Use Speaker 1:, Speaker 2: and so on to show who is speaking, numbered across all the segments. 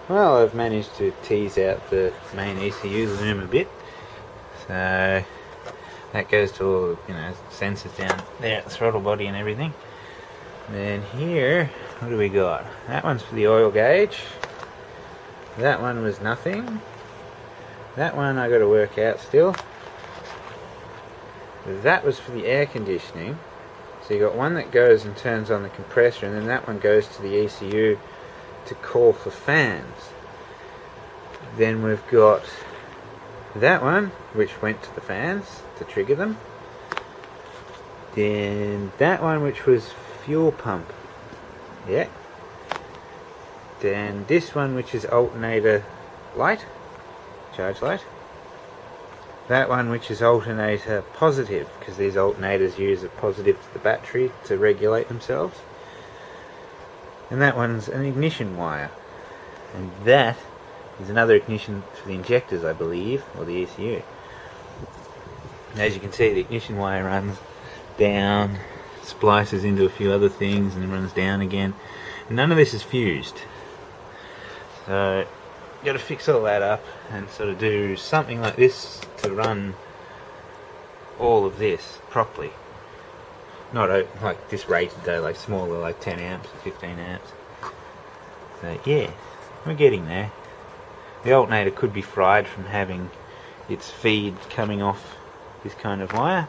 Speaker 1: Well, I've managed to tease out the main ECU loom a bit, so that goes to all, sensors down there at the throttle body and everything. And then here, what do we got? That one's for the oil gauge. That one was nothing. That one I got to work out still. That was for the air conditioning. So you got one that goes and turns on the compressor, and then that one goes to the ECU to call for fans. Then we've got that one which went to the fans to trigger them. Then that one which was fuel pump. Yeah. Then this one which is alternator light, charge light. That one which is alternator positive, because these alternators use a positive to the battery to regulate themselves. And that one's an ignition wire. And that is another ignition for the injectors, I believe, or the ECU. And as you can see, the ignition wire runs down, splices into a few other things, and then runs down again. And none of this is fused. So, got to fix all that up and sort of do something like this to run all of this properly. Not like this rated though, like smaller, like 10 amps or 15 amps. So yeah, we're getting there. The alternator could be fried from having its feed coming off this kind of wire,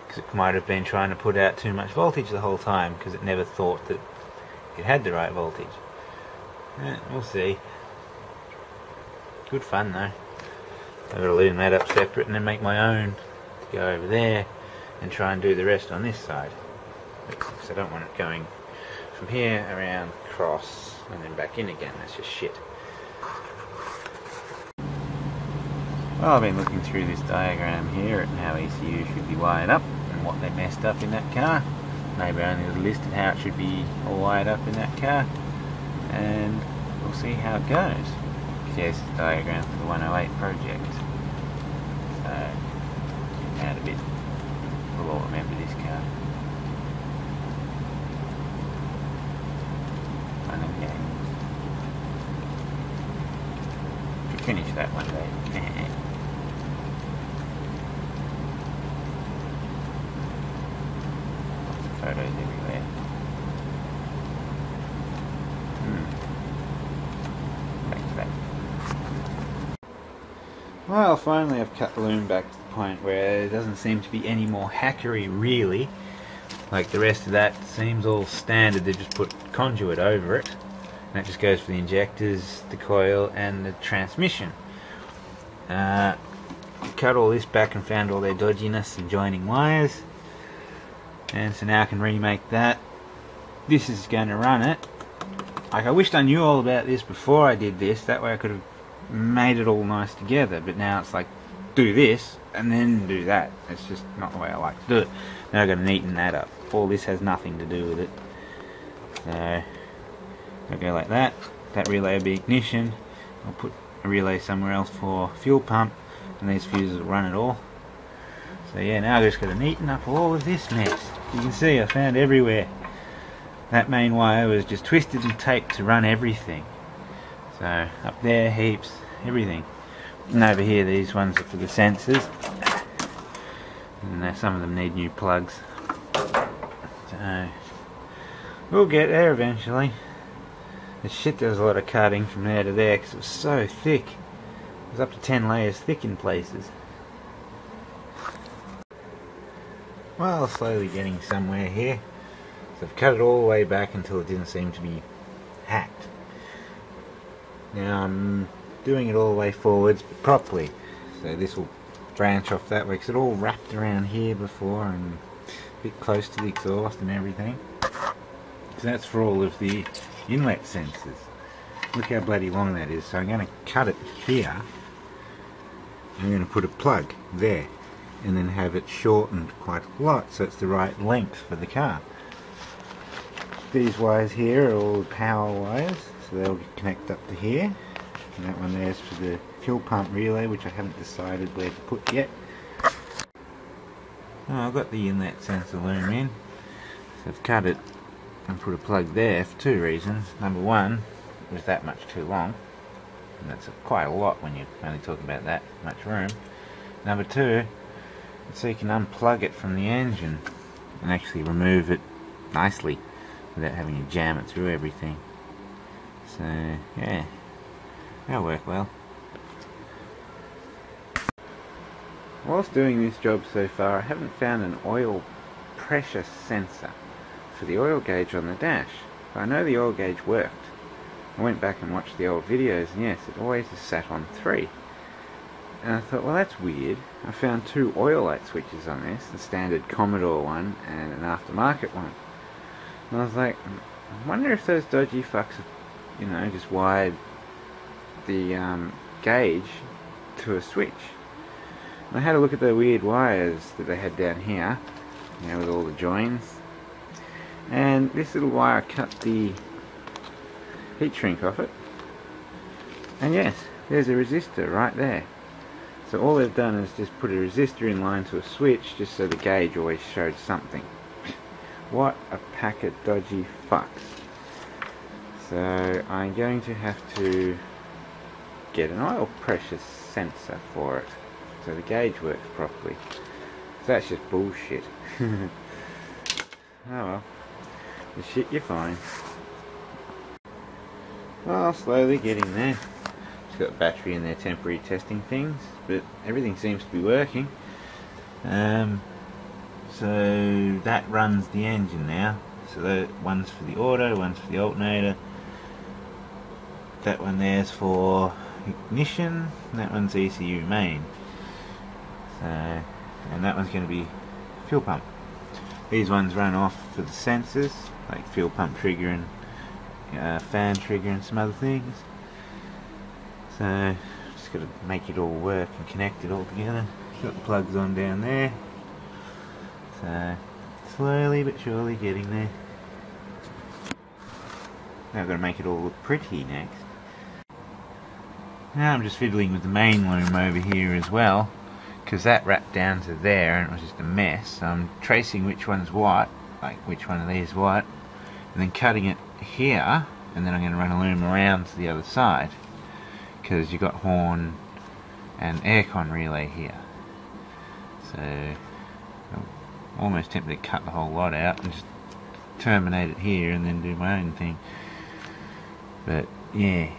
Speaker 1: because it might have been trying to put out too much voltage the whole time because it never thought that it had the right voltage. Yeah, we'll see. Good fun though. I've got to loom that up separate and then make my own to go over there and try and do the rest on this side, because I don't want it going from here around, across, and then back in again. That's just shit. Well, I've been looking through this diagram here at how ECU should be wired up and what they messed up in that car. Maybe I only listed how it should be all wired up in that car, and we'll see how it goes. Yes, it's a diagram for the 108 project. So, out a bit. We'll all remember this car. Fun and games. Should finish that one day. Lots of photos everywhere. Back to that. Well, finally I've cut the loom back to the point where there doesn't seem to be any more hackery really. Like the rest of that seems all standard. They've just put conduit over it. And that just goes for the injectors, the coil and the transmission. Cut all this back and found all their dodginess and joining wires. And so now I can remake that. This is going to run it. Like, I wished I knew all about this before I did this. That way I could have made it all nice together, but now it's like do this and then do that. It's just not the way I like to do it. Now I've got to neaten that up. All this has nothing to do with it. So I'll go like that. That relay will be ignition. I'll put a relay somewhere else for fuel pump, and these fuses will run it all. So yeah, now I've just got to neaten up all of this mess. You can see I found everywhere. That main wire was just twisted and taped to run everything. So up there, heaps, everything. And over here, these ones are for the sensors. And some of them need new plugs. So we'll get there eventually. The shit, there was a lot of cutting from there to there because it was so thick. It was up to 10 layers thick in places. Well, slowly getting somewhere here. So I've cut it all the way back until it didn't seem to be hacked. Now I'm doing it all the way forwards, but properly. So this will branch off that way, because it all wrapped around here before and a bit close to the exhaust and everything. So that's for all of the inlet sensors. Look how bloody long that is. So I'm going to cut it here. I'm going to put a plug there and then have it shortened quite a lot so it's the right length for the car. These wires here are all power wires, so they'll connect up to here. And that one there is for the fuel pump relay, which I haven't decided where to put yet. Oh, I've got the inlet sensor loom in. So I've cut it and put a plug there for two reasons. Number one, was that much too long, and that's quite a lot when you're only talking about that much room. Number two, so you can unplug it from the engine and actually remove it nicely without having to jam it through everything. So yeah, that'll work well. Whilst doing this job so far, I haven't found an oil pressure sensor for the oil gauge on the dash. But I know the oil gauge worked. I went back and watched the old videos, and yes, it always is sat on 3. And I thought, well, that's weird. I found 2 oil light switches on this, the standard Commodore one and an aftermarket one. And I was like, I wonder if those dodgy fucks have, you know, just wired the gauge to a switch. And I had a look at the weird wires that they had down here, you know, with all the joins. And this little wire cut the heat shrink off it. And yes, there's a resistor right there. So all they've done is just put a resistor in line to a switch just so the gauge always showed something. What a pack of dodgy fucks. So I'm going to have to get an oil pressure sensor for it so the gauge works properly. So that's just bullshit. Oh well, the shit you find. Well, slowly getting there. It's got a battery in there, temporary testing things, but everything seems to be working. So that runs the engine now. So that one's for the auto, one's for the alternator. That one there's for ignition, and that one's ECU main. So, and that one's going to be fuel pump. These ones run off for the sensors, like fuel pump trigger and fan trigger and some other things. So just got to make it all work and connect it all together. Got the plugs on down there. So slowly but surely getting there. Now I've got to make it all look pretty next. Now I'm just fiddling with the main loom over here as well, because that wrapped down to there and it was just a mess. So I'm tracing which one's what, like which one of these what, and then cutting it here, and then I'm going to run a loom around to the other side, because you've got horn and aircon relay here. So I'm almost tempted to cut the whole lot out and just terminate it here and then do my own thing. But yeah,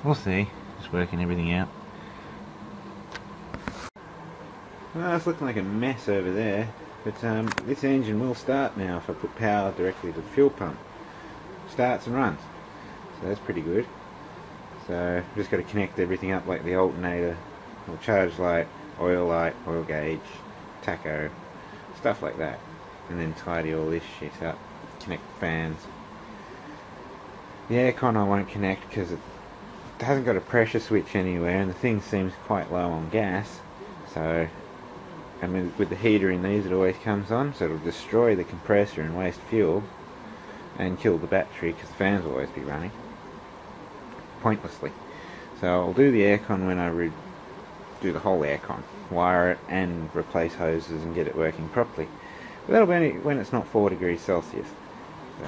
Speaker 1: we'll see. Just working everything out. Well, it's looking like a mess over there, but this engine will start now if I put power directly to the fuel pump. Starts and runs, so that's pretty good. So I've just got to connect everything up, like the alternator, or charge light, oil gauge, tacho, stuff like that, and then tidy all this shit up, connect the fans. The aircon I won't connect because it hasn't got a pressure switch anywhere, and the thing seems quite low on gas. So, I mean, with the heater in these, it always comes on, so it'll destroy the compressor and waste fuel, and kill the battery because the fans will always be running pointlessly. So I'll do the aircon when I do the whole aircon, wire it and replace hoses and get it working properly. But that'll be when it's not 4 degrees Celsius. So,